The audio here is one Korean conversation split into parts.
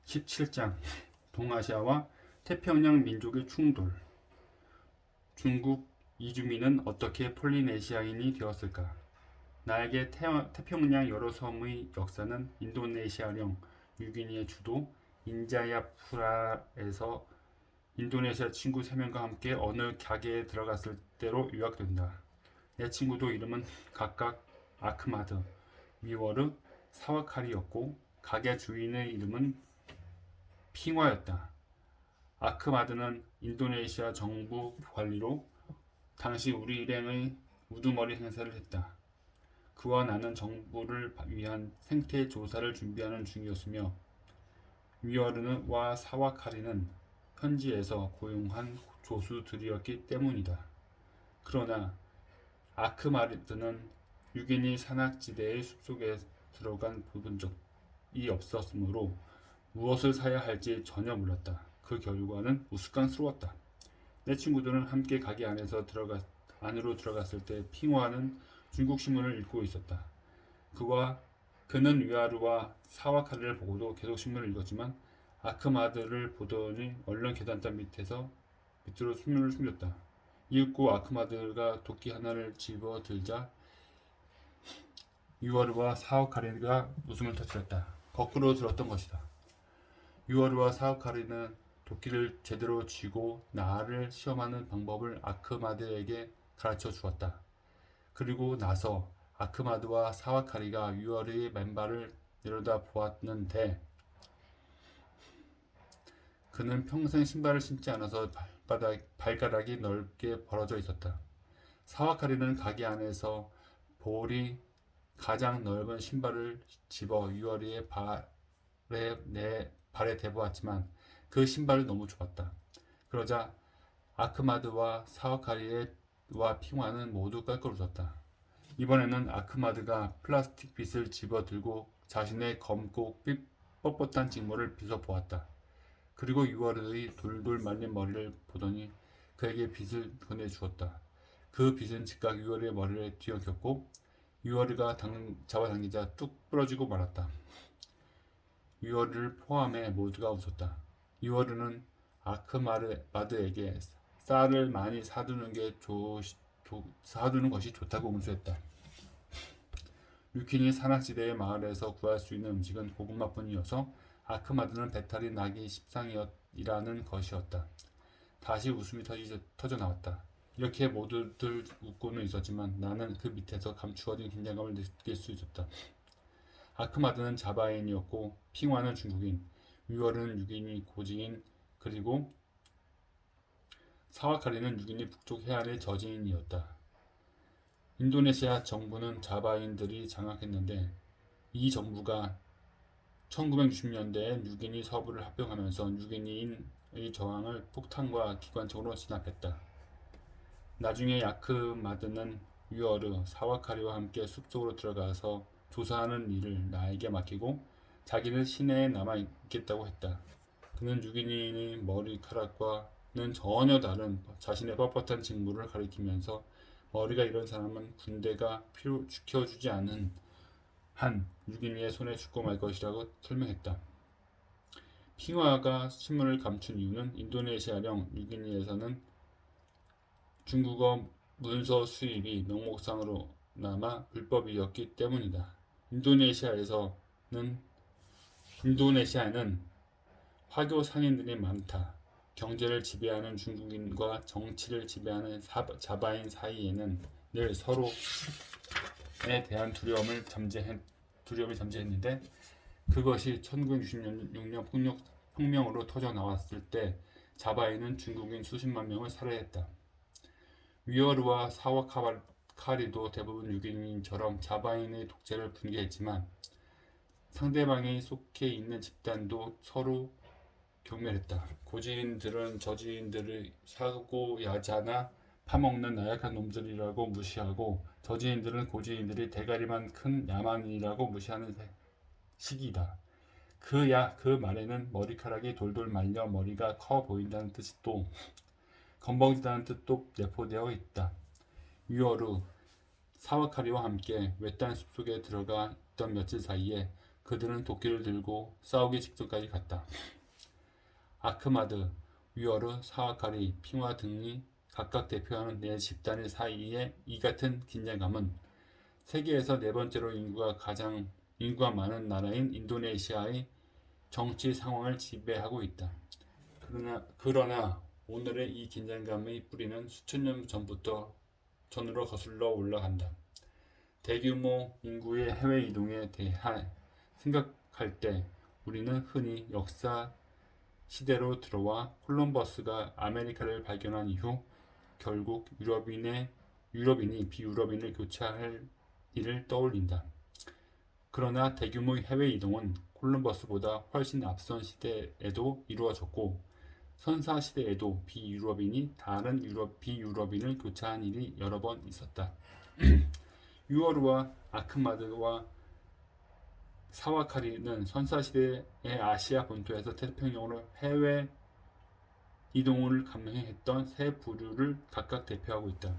17장 동아시아와 태평양 민족의 충돌. 중국 이주민은 어떻게 폴리네시아인이 되었을까? 나에게 태평양 여러 섬의 역사는 인도네시아령 뉴기니의 주도 인자야프라에서 인도네시아 친구 3명과 함께 어느 가게에 들어갔을 때로 요약된다. 내 친구도 이름은 각각 아크마드, 미워르, 사와카리였고 가게 주인의 이름은 핑화였다. 아크마드는 인도네시아 정부 관리로 당시 우리 일행의 우두머리 행사를 했다. 그와 나는 정부를 위한 생태 조사를 준비하는 중이었으며 미워르와 사와카리는 현지에서 고용한 조수들이었기 때문이다. 그러나 아크마드는 유기니 산악지대의 숲속에 들어간 본 적이 없었으므로 무엇을 사야 할지 전혀 몰랐다. 그 결과는 우스꽝스러웠다. 내 친구들은 함께 가게 안으로 들어갔을 때 핑화는 중국 신문을 읽고 있었다. 그는 위아르와 사와카리를 보고도 계속 신문을 읽었지만 아크마드를 보더니 얼른 계단단 밑으로 숨을 숨겼다. 이윽고 아크마드가 도끼 하나를 집어들자 유아르와 사와카리가 웃음을 터뜨렸다. 거꾸로 들었던 것이다. 유아르와 사와카리는 도끼를 제대로 쥐고 나를 시험하는 방법을 아크마드에게 가르쳐 주었다. 그리고 나서 아크마드와 사와카리가 유아르의 맨발을 내려다 보았는데 그는 평생 신발을 신지 않아서 발가락이 넓게 벌어져 있었다. 사와카리는 가게 안에서 볼이 가장 넓은 신발을 집어 유아르의 발에 대보았지만 그 신발은 너무 좁았다. 그러자 아크마드와 사와카리와 핑화는 모두 깔깔 웃었다. 이번에는 아크마드가 플라스틱 빗을 집어들고 자신의 검고 뻣뻣한 직모를 빗어보았다. 그리고 유아르의 돌돌 말린 머리를 보더니 그에게 빗을 보내주었다. 그 빗은 즉각 유아르의 머리를 뒤엉켰고 유아르가 잡아당기자 뚝 부러지고 말았다. 유아르를 포함해 모두가 웃었다. 유아르는 아크마드에게 쌀을 많이 사두는 것이 좋다고 응수했다. 유킨이 산악지대의 마을에서 구할 수 있는 음식은 고구마뿐이어서 아크마드는 배탈이 나기 십상이라는 것이었다. 다시 웃음이 터져 나왔다. 이렇게 모두들 웃고는 있었지만 나는 그 밑에서 감추어진 긴장감을 느낄 수 있었다. 아크마드는 자바인이었고 핑화는 중국인, 위월은 유기니 고지인, 그리고 사와카리는 유기니 북쪽 해안의 저지인이었다. 인도네시아 정부는 자바인들이 장악했는데 이 정부가 1960년대에 뉴기니 서부를 합병하면서 뉴기니인의 저항을 폭탄과 기관총으로 진압했다. 나중에 아크마드는 위어르, 사와카리와 함께 숲속으로 들어가서 조사하는 일을 나에게 맡기고 자기는 시내에 남아 있겠다고 했다. 그는 뉴기니인의 머리카락과는 전혀 다른 자신의 뻣뻣한 직무를 가리키면서 머리가 이런 사람은 군대가 지켜주지 않은 한 뉴기니의 손에 죽고 말 것이라고 설명했다. 핑화가 신문을 감춘 이유는 인도네시아령 뉴기니에서는 중국어 문서 수입이 명목상으로나마 불법이었기 때문이다. 인도네시아에는 화교 상인들이 많다. 경제를 지배하는 중국인과 정치를 지배하는 자바인 사이에는 늘 서로에 대한 두려움이 잠재했는데 그것이 1966년 혁명으로 터져 나왔을 때 자바인은 중국인 수십만 명을 살해했다. 위어르와 사와카리도 대부분 유기인처럼 자바인의 독재를 분개했지만 상대방이 속해 있는 집단도 서로 경멸했다. 고지인들은 저지인들을 사고야자나 파먹는 나약한 놈들이라고 무시하고 저지인들은 고지인들이 대가리만 큰 야만인이라고 무시하는 시기다. 그 말에는 머리카락이 돌돌 말려 머리가 커 보인다는 뜻이 또 건방지다는 뜻도 내포되어 있다. 위어루 사와카리와 함께 외딴 숲속에 들어가 있던 며칠 사이에 그들은 도끼를 들고 싸우기 직전까지 갔다. 아크마드, 위어르, 사와카리, 핑화 등이 각각 대표하는 네 집단 사이의 이 같은 긴장감은 세계에서 네 번째로 인구가 많은 나라인 인도네시아의 정치 상황을 지배하고 있다. 그러나 오늘의 이 긴장감의 뿌리는 수천 년 전으로 거슬러 올라간다. 대규모 인구의 해외 이동에 대해 생각할 때 우리는 흔히 역사 시대로 들어와 콜럼버스가 아메리카를 발견한 이후 결국 유럽인이 비유럽인을 교체할 일을 떠올린다. 그러나 대규모 해외 이동은 콜럼버스보다 훨씬 앞선 시대에도 이루어졌고 선사 시대에도 비유럽인이 다른 비유럽인을 교체한 일이 여러 번 있었다. 유어르와 아크마드와 사와카리는 선사시대의 아시아 본토에서 태평양으로 해외 이동을 감행했던 세 부류를 각각 대표하고 있다.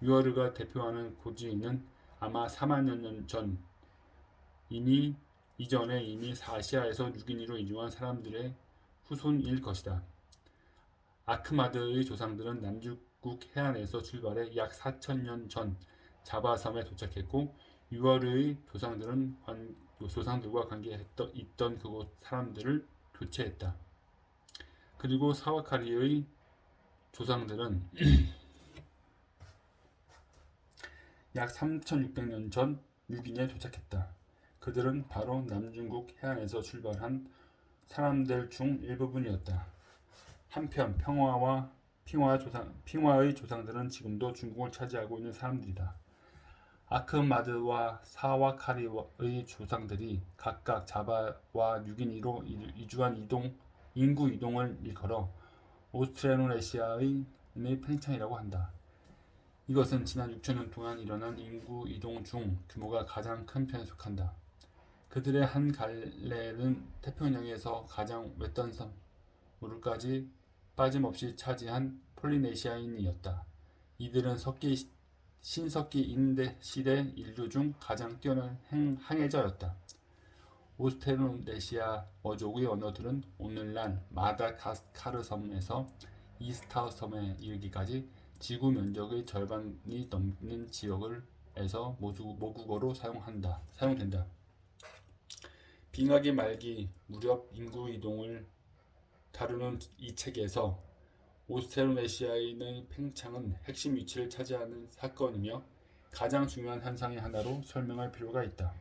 유어르가 대표하는 고지인은 아마 4만 년 전 이전에 이미 아시아에서 뉴기니로 이주한 사람들의 후손일 것이다. 아크마드의 조상들은 남중국 해안에서 출발해 약 4천년 전 자바섬에 도착했고 유어르의 조상들과 관계있던 그곳 사람들을 교체했다. 그리고 사와카리의 조상들은 약 3600년 전 뉴기니에 도착했다. 그들은 바로 남중국 해안에서 출발한 사람들 중 일부분이었다. 한편 핑화의 조상들은 지금도 중국을 차지하고 있는 사람들이다. 아크마드와 사와카리의 조상들이 각각 자바와 뉴기니로 이주한 인구 이동을 일컬어 오스트로네시아의 팽창이라고 한다. 이것은 지난 6천년 동안 일어난 인구 이동 중 규모가 가장 큰 편에 속한다. 그들의 한 갈래는 태평양에서 가장 외딴 섬으로까지 빠짐없이 차지한 폴리네시아인이었다. 이들은 신석기 시대 인류 중 가장 뛰어난 항해자였다. 오스트로네시아 어족의 언어들은 오늘날 마다가스카르 섬에서 이스타우 섬에 이르기까지 지구 면적의 절반이 넘는 지역에서 모국어로 사용된다. 빙하기 말기 무렵 인구 이동을 다루는 이 책에서 오스트로네시아인의 팽창은 핵심 위치를 차지하는 사건이며 가장 중요한 현상의 하나로 설명할 필요가 있다.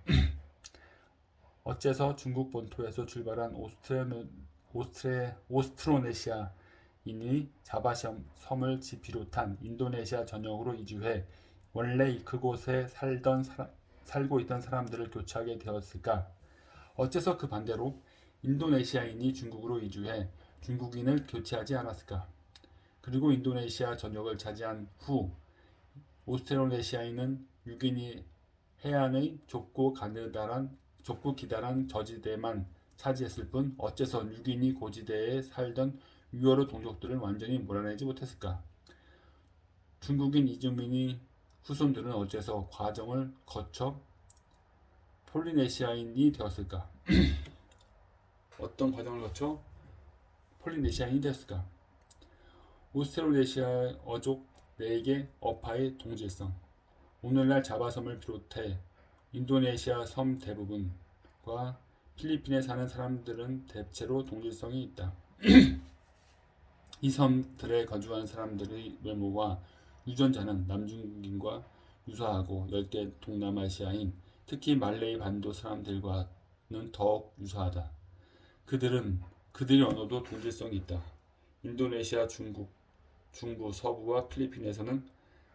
어째서 중국 본토에서 출발한 오스트로네시아인이 자바섬을 비롯한 인도네시아 전역으로 이주해 원래 그곳에 살고 있던 사람들을 교체하게 되었을까? 어째서 그 반대로 인도네시아인이 중국으로 이주해 중국인을 교체하지 않았을까? 그리고 인도네시아 전역을 차지한 후 오스트로네시아인은 뉴기니 해안의 좁고 기다란 저지대만 차지했을 뿐 어째서 뉴기니 고지대에 살던 유어르 동족들을 완전히 몰아내지 못했을까? 중국인 이주민의 후손들은 어째서 과정을 거쳐 폴리네시아인이 되었을까? 어떤 과정을 거쳐 폴리네시아인이 되었을까? 오스트로네시아 어족 4개 어파의 동질성. 오늘날 자바섬을 비롯해 인도네시아 섬 대부분과 필리핀에 사는 사람들은 대체로 동질성이 있다. 이 섬들에 거주한 사람들의 외모와 유전자는 남중국인과 유사하고 10개 동남아시아인, 특히 말레이 반도 사람들과는 더욱 유사하다. 그들의 언어도 동질성이 있다. 인도네시아, 중국, 중부, 서부와 필리핀에서는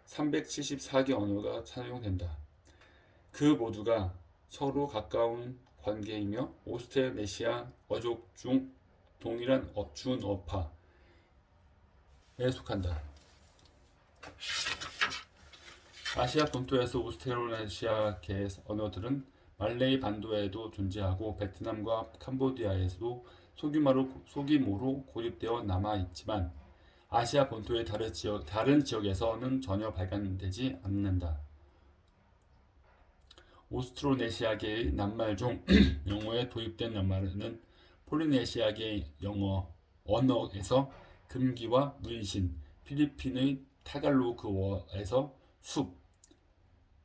374개 언어가 사용된다. 그 모두가 서로 가까운 관계이며 오스트로네시아 어족 중 동일한 준어파에 속한다. 아시아 본토에서 오스트로네시아계 언어들은 말레이 반도에도 존재하고 베트남과 캄보디아에서도 소규모로 고립되어 남아 있지만 아시아 본토의 다른 지역에서는 전혀 발견되지 않는다. 오스트로네시아계의 낱말 중 영어에 도입된 낱말은 폴리네시아계 영어 언어에서 금기와 문신, 필리핀의 타갈로그어에서 숲,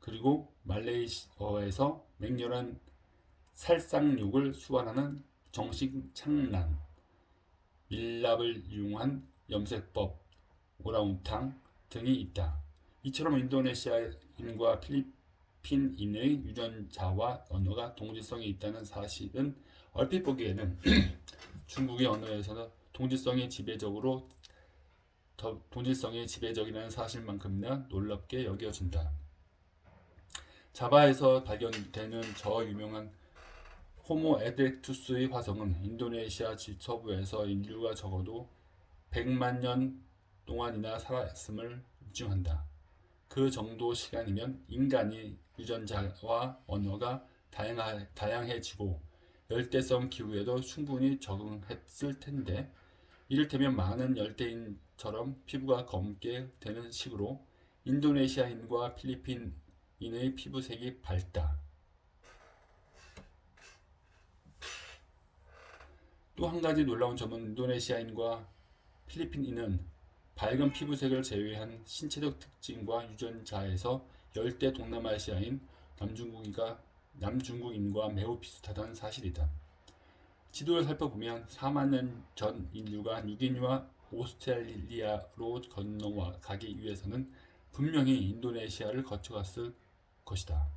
그리고 말레이어에서 맹렬한 살상욕을 수반하는 정식 창란, 밀랍을 이용한 염색법, 오랑우탕 등이 있다. 이처럼 인도네시아인과 필리핀인의 유전자와 언어가 동질성이 있다는 사실은 얼핏 보기에는 중국의 언어에서는 동질성이 지배적이라는 사실만큼이나 놀랍게 여겨진다. 자바에서 발견되는 저 유명한 호모 에렉투스의 화성은 인도네시아 서부에서 인류가 적어도 100만 년 동안이나 살았음을 입증한다. 그 정도 시간이면 인간이 유전자와 언어가 다양해지고 열대성 기후에도 충분히 적응했을 텐데, 이를테면 많은 열대인처럼 피부가 검게 되는 식으로 인도네시아인과 필리핀인의 피부색이 밝다. 또 한 가지 놀라운 점은 인도네시아인과 필리핀인은 밝은 피부색을 제외한 신체적 특징과 유전자에서 열대 동남아시아인 남중국인과 매우 비슷하다는 사실이다. 지도를 살펴보면 4만 년 전 인류가 뉴기니와 오스트레일리아로 건너가기 위해서는 분명히 인도네시아를 거쳐갔을 것이다.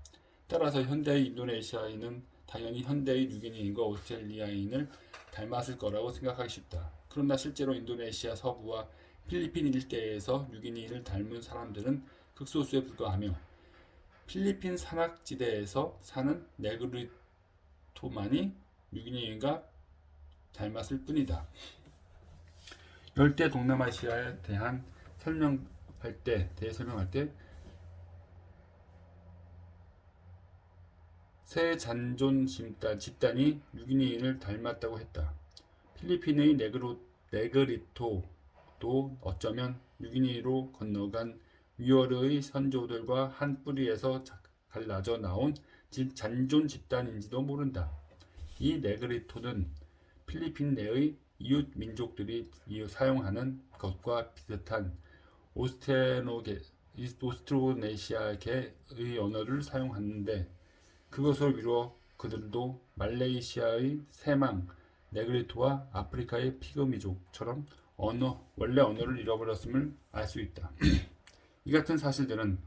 따라서 현대의 인도네시아인은 당연히 현대의 뉴기니인과 오스트레일리아인을 닮았을 거라고 생각하기 쉽다. 그러나 실제로 인도네시아 서부와 필리핀 일대에서 뉴기니를 닮은 사람들은 극소수에 불과하며, 필리핀 산악지대에서 사는 네그리토만이 뉴기니인과 닮았을 뿐이다. 열대 동남아시아에 대해 설명할 때 새 잔존 집단이 뉴기니인을 닮았다고 했다. 필리핀의 네그리토도 어쩌면 뉴기니로 건너간 위어르의 선조들과 한 뿌리에서 갈라져 나온 잔존 집단인지도 모른다. 이 네그리토는 필리핀 내의 이웃 민족들이 사용하는 것과 비슷한 오스트로네시아계의 언어를 사용하는데, 그것을 위로 그들도 말레이시아의 세망 네그리토와 아프리카의 피그미족처럼 원래 언어를 잃어버렸음을 알 수 있다. 이 같은 사실들은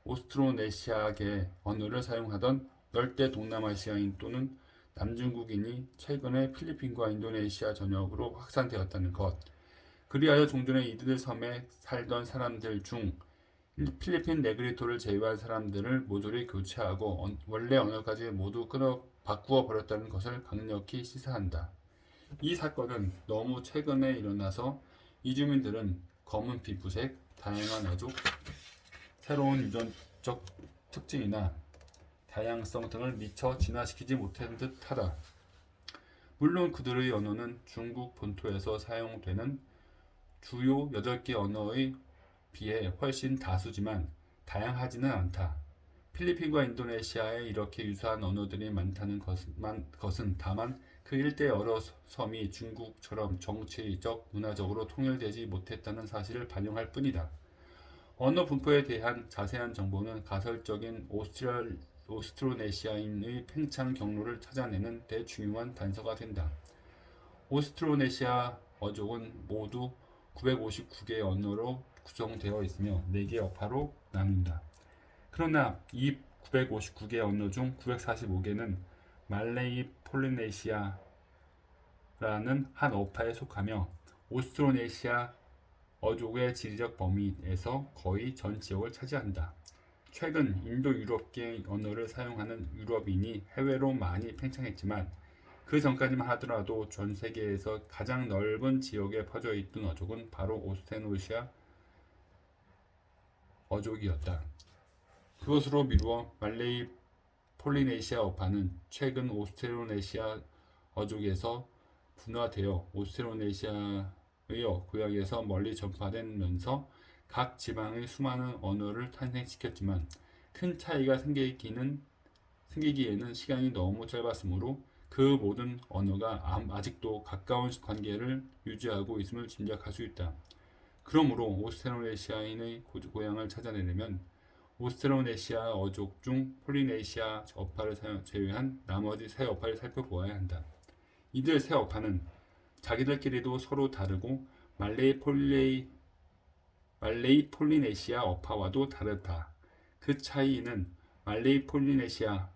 오스트로네시아계 언어를 사용하던 열대 동남아시아인 또는 남중국인이 최근에 필리핀과 인도네시아 전역으로 확산되었다는 것, 그리하여 종전에 이들 섬에 살던 사람들 중 필리핀 네그리토를 제외한 사람들을 모조리 교체하고 원래 언어까지 모두 바꾸어 버렸다는 것을 강력히 시사한다. 이 사건은 너무 최근에 일어나서 이주민들은 검은 피부색, 다양한 애족, 새로운 유전적 특징이나 다양성 등을 미처 진화시키지 못한 듯하다. 물론 그들의 언어는 중국 본토에서 사용되는 주요 8개 언어에 비해 훨씬 다수지만 다양하지는 않다. 필리핀과 인도네시아에 이렇게 유사한 언어들이 많다는 것은 다만 그 일대 여러 섬이 중국처럼 정치적, 문화적으로 통일되지 못했다는 사실을 반영할 뿐이다. 언어 분포에 대한 자세한 정보는 가설적인 오스트로네시아인의 팽창 경로를 찾아내는 데 중요한 단서가 된다. 오스트로네시아 어족은 모두 959개의 언어로 구성되어 있으며 4개 어파로 나눈다. 그러나 이 959개 언어 중 945개는 말레이 폴리네시아라는 한 어파에 속하며 오스트로네시아 어족의 지리적 범위에서 거의 전 지역을 차지한다. 최근 인도 유럽계 언어를 사용하는 유럽인이 해외로 많이 팽창했지만 그 전까지만 하더라도 전 세계에서 가장 넓은 지역에 퍼져 있던 어족은 바로 오스트로네시아 어족이었다. 그것으로 미루어 말레이 폴리네시아 어파는 최근 오스트로네시아 어족에서 분화되어 오스트로네시아의 고향에서 멀리 전파되면서 각 지방의 수많은 언어를 탄생시켰지만 큰 차이가 생기기에는 시간이 너무 짧았으므로 그 모든 언어가 아직도 가까운 관계를 유지하고 있음을 짐작할 수 있다. 그러므로 오스트로네시아인의 고향을 찾아내려면 오스트로네시아 어족 중 폴리네시아 어파를 제외한 나머지 세 어파를 살펴보아야 한다. 이들 세 어파는 자기들끼리도 서로 다르고 말레이 폴리네시아 어파와도 다르다. 그 차이는 말레이 폴리네시아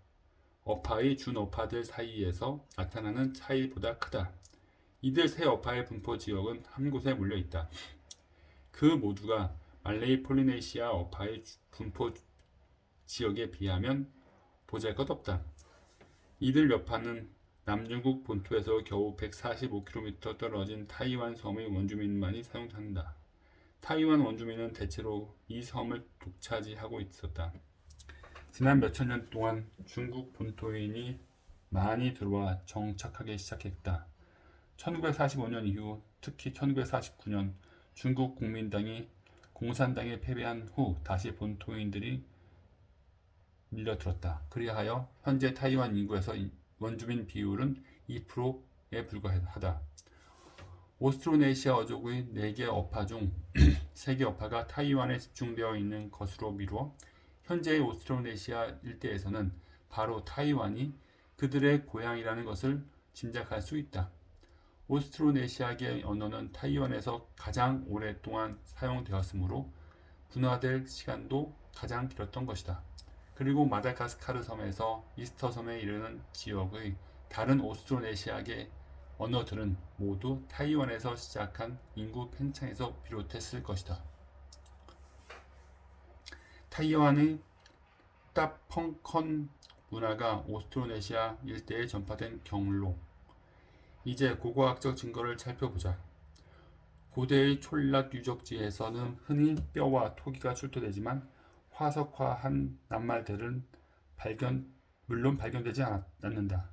어파의 준어파들 사이에서 나타나는 차이보다 크다. 이들 세 어파의 분포 지역은 한 곳에 몰려 있다. 그 모두가 말레이 폴리네시아 어파의 분포 지역에 비하면 보잘것없다. 이들 몇 파는 남중국 본토에서 겨우 145km 떨어진 타이완 섬의 원주민만이 사용한다. 타이완 원주민은 대체로 이 섬을 독차지하고 있었다. 지난 몇천 년 동안 중국 본토인이 많이 들어와 정착하기 시작했다. 1945년 이후 특히 1949년 중국 국민당이 공산당에 패배한 후 다시 본토인들이 밀려들었다. 그리하여 현재 타이완 인구에서 원주민 비율은 2%에 불과하다. 오스트로네시아 어족의 4개 어파 중 3개 어파가 타이완에 집중되어 있는 것으로 미루어 현재의 오스트로네시아 일대에서는 바로 타이완이 그들의 고향이라는 것을 짐작할 수 있다. 오스트로네시아계 언어는 타이완에서 가장 오랫동안 사용되었으므로 분화될 시간도 가장 길었던 것이다. 그리고 마다가스카르 섬에서 이스터 섬에 이르는 지역의 다른 오스트로네시아계 언어들은 모두 타이완에서 시작한 인구 팽창에서 비롯했을 것이다. 타이완의 따펑컨 문화가 오스트로네시아 일대에 전파된 경로. 이제 고고학적 증거를 살펴보자. 고대의 촌락 유적지에서는 흔히 뼈와 토기가 출토되지만 화석화한 낱말들은 물론 발견되지 않는다.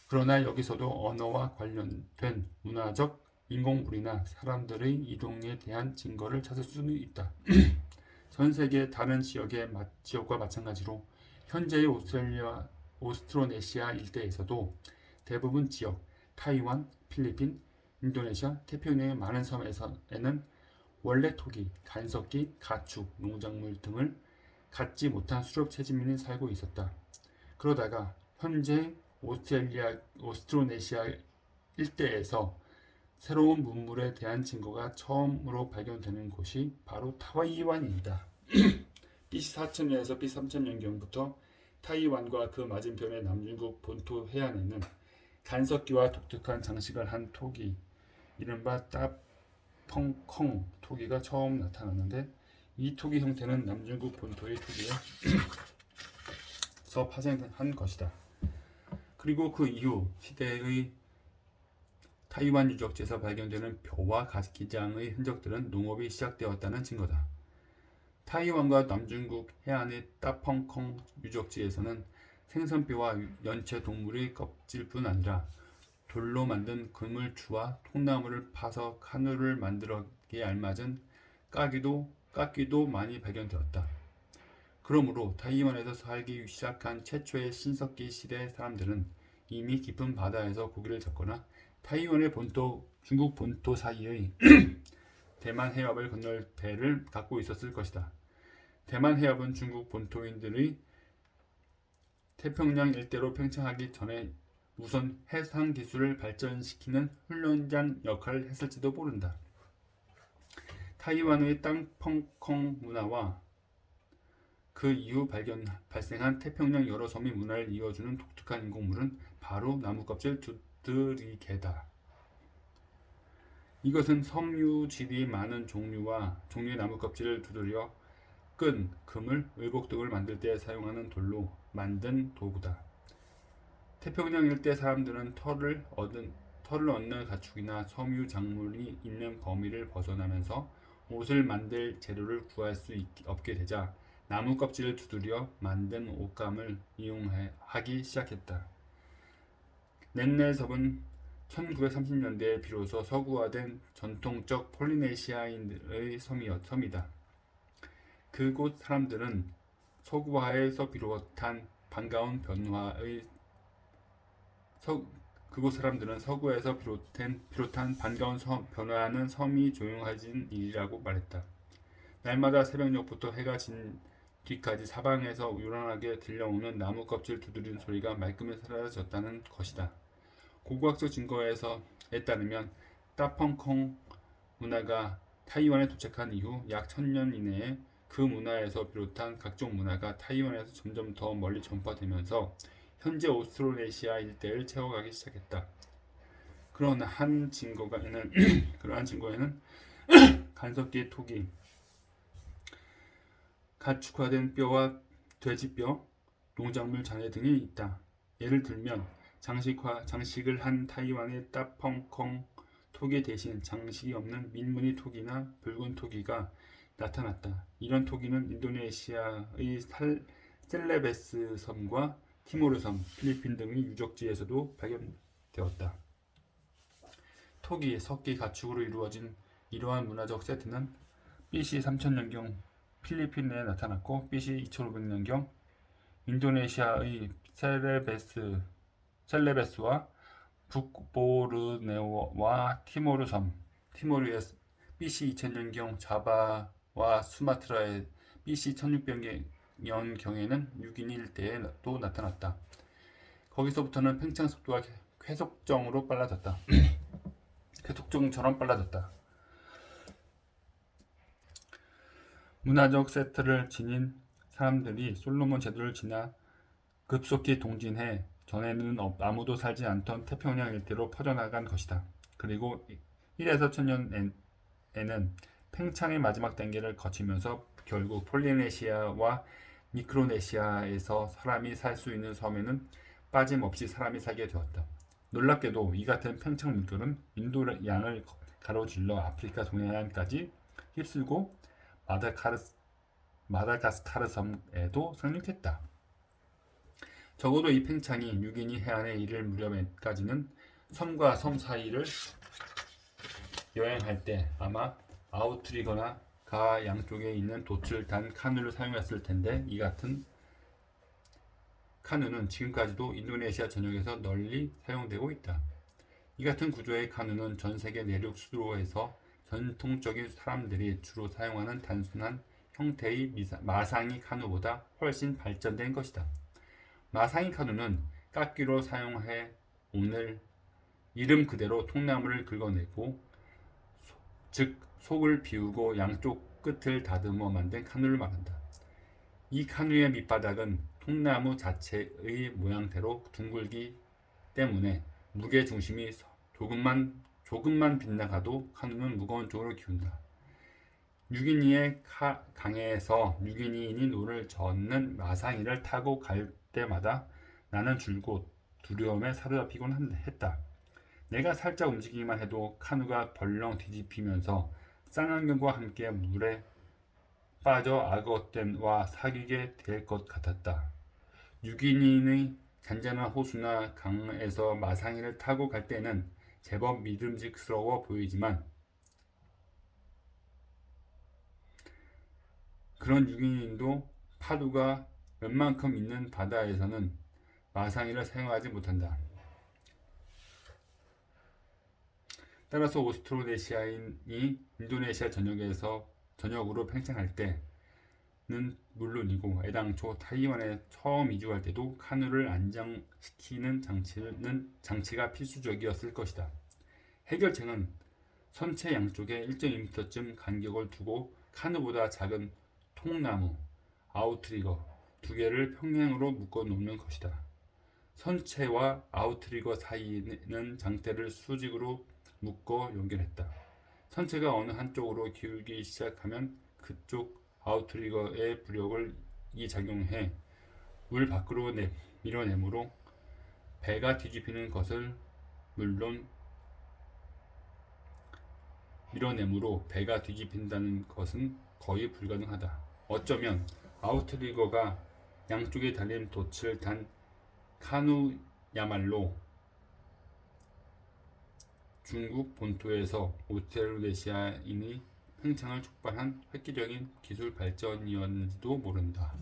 그러나 여기서도 언어와 관련된 문화적 인공물이나 사람들의 이동에 대한 증거를 찾을 수는 있다. 전 세계 다른 지역과 마찬가지로 현재의 오스트로네시아 일대에서도 대부분 지역, 타이완, 필리핀, 인도네시아, 태평양의 많은 섬에는 원래 토기, 간석기, 가축, 농작물 등을 갖지 못한 수렵 채집민이 살고 있었다. 그러다가 현재 오스트로네시아 일대에서 새로운 문물에 대한 증거가 처음으로 발견되는 곳이 바로 타이완입니다. BC 4000년에서 BC 3000년경부터 타이완과 그 맞은편의 남중국 본토 해안에는 간석기와 독특한 장식을 한 토기, 이른바 따펑컹 토기가 처음 나타났는데 이 토기 형태는 남중국 본토의 토기에서 파생한 것이다. 그리고 그 이후 시대의 타이완 유적지에서 발견되는 벼와 기장의 흔적들은 농업이 시작되었다는 증거다. 타이완과 남중국 해안의 따펑컹 유적지에서는 생선뼈와 연체 동물의 껍질뿐 아니라 돌로 만든 그물추와 통나무를 파서 카누를 만들기에 알맞은 깎기도 많이 발견되었다. 그러므로 타이완에서 살기 시작한 최초의 신석기 시대 사람들은 이미 깊은 바다에서 고기를 잡거나 타이완의 중국 본토 사이의 대만 해협을 건널 배를 갖고 있었을 것이다. 대만 해협은 중국 본토인들의 태평양 일대로 팽창하기 전에 우선 해상 기술을 발전시키는 훈련장 역할을 했을지도 모른다. 타이완의 땅펑컹 문화와 그 이후 발생한 태평양 여러 섬의 문화를 이어주는 독특한 인공물은 바로 나무껍질 두드리개다. 이것은 섬유질이 많은 종류의 나무껍질을 두드려 끈, 그물, 의복 등을 만들 때 사용하는 돌로 만든 도구다. 태평양 일대 사람들은 털을 얻는 가축이나 섬유 작물이 있는 범위를 벗어나면서 옷을 만들 재료를 구할 수 없게 되자 나무 껍질을 두드려 만든 옷감을 이용하기 시작했다. 넷넬섬은 1930년대에 비로소 서구화된 전통적 폴리네시아인들의 섬이다. 그곳 사람들은 서구화에서 비롯한 반가운 변화의 그곳 사람들은 서구에서 비롯한 반가운 변화하는 섬이 조용해진 일이라고 말했다. 날마다 새벽녘부터 해가 진 뒤까지 사방에서 요란하게 들려오는 나무 껍질 두드리는 소리가 말끔히 사라졌다는 것이다. 고고학적 증거에 따르면 따펑콩 문화가 타이완에 도착한 이후 약 1000년 이내에 그 문화에서 비롯한 각종 문화가 타이완에서 점점 더 멀리 전파되면서 현재 오스트로네시아 일대를 채워가기 시작했다. 그러한 증거에는 간섭기의 토기, 가축화된 뼈와 돼지뼈, 농작물 잔해 등이 있다. 예를 들면 장식을 한 타이완의 따펑콩 토기 대신 장식이 없는 민무늬 토기나 붉은 토기가 나타났다. 이런 토기는 인도네시아의 셀레베스 섬과 티모르 섬, 필리핀 등의 유적지에서도 발견되었다. 토기, 석기, 가축으로 이루어진 이러한 문화적 세트는 BC 3000년경 필리핀에 나타났고 BC 2500년경 인도네시아의 셀레베스와 북보르네오와 티모르 섬, 티모르의 BC 2000년경 자바와 수마트라의 BC 1600년경에는 6인 일대에 또 나타났다. 거기서부터는 팽창 속도가 쾌속정으로 빨라졌다. 쾌속정처럼 빨라졌다. 문화적 세트를 지닌 사람들이 솔로몬 제도를 지나 급속히 동진해 전에는 아무도 살지 않던 태평양 일대로 퍼져나간 것이다. 그리고 1에서 1000년에는 팽창의 마지막 단계를 거치면서 결국 폴리네시아와 미크로네시아에서 사람이 살 수 있는 섬에는 빠짐없이 사람이 살게 되었다. 놀랍게도 이 같은 팽창 물결은 인도 양을 가로질러 아프리카 동해안까지 휩쓸고 마다가스카르 섬에도 상륙했다. 적어도 이 팽창이 뉴기니 해안에 이를 무렵까지는 섬과 섬 사이를 여행할 때 아마 아우트리거나 가 양쪽에 있는 돛을 단 카누를 사용했을 텐데, 이 같은 카누는 지금까지도 인도네시아 전역에서 널리 사용되고 있다. 이 같은 구조의 카누는 전 세계 내륙 수로에서 전통적인 사람들이 주로 사용하는 단순한 형태의 마상이 카누보다 훨씬 발전된 것이다. 마상이 카누는 깎기로 사용해 오늘 이름 그대로 통나무를 긁어내고 즉 속을 비우고 양쪽 끝을 다듬어 만든 카누를 말한다. 이 카누의 밑바닥은 통나무 자체의 모양대로 둥글기 때문에 무게 중심이 조금만 빗나가도 카누는 무거운 쪽으로 기운다. 뉴기니의 강에서 뉴기니인이 노를 젓는 마상이를 타고 갈 때마다 나는 줄곧 두려움에 사로잡히곤 했다. 내가 살짝 움직이기만 해도 카누가 벌렁 뒤집히면서 쌍안경과 함께 물에 빠져 악어떼와 사귀게 될 것 같았다. 뉴기니의 잔잔한 호수나 강에서 마상이를 타고 갈 때는 제법 믿음직스러워 보이지만 그런 뉴기니인도 파도가 웬만큼 있는 바다에서는 마상이를 사용하지 못한다. 따라서 오스트로네시아인이 인도네시아 전역으로 팽창할 때는 물론이고 애당초 타이완에 처음 이주할 때도 카누를 안정시키는 장치가 필수적이었을 것이다. 해결책은 선체 양쪽에 1.2m쯤 간격을 두고 카누보다 작은 통나무, 아웃트리거 두 개를 평행으로 묶어 놓는 것이다. 선체와 아웃트리거 사이는 장대를 수직으로 묶어 연결했다. 선체가 어느 한쪽으로 기울기 시작하면 그쪽 아웃트리거의 부력이 작용해 물 밖으로 밀어내므로 배가 뒤집히는 것은 물론 밀어내므로 배가 뒤집힌다는 것은 거의 불가능하다. 어쩌면 아웃트리거가 양쪽에 달린 돛을 단 카누야말로 중국 본토에서 오스트로네시아인이 팽창을 촉발한 획기적인 기술 발전이었는지도 모른다.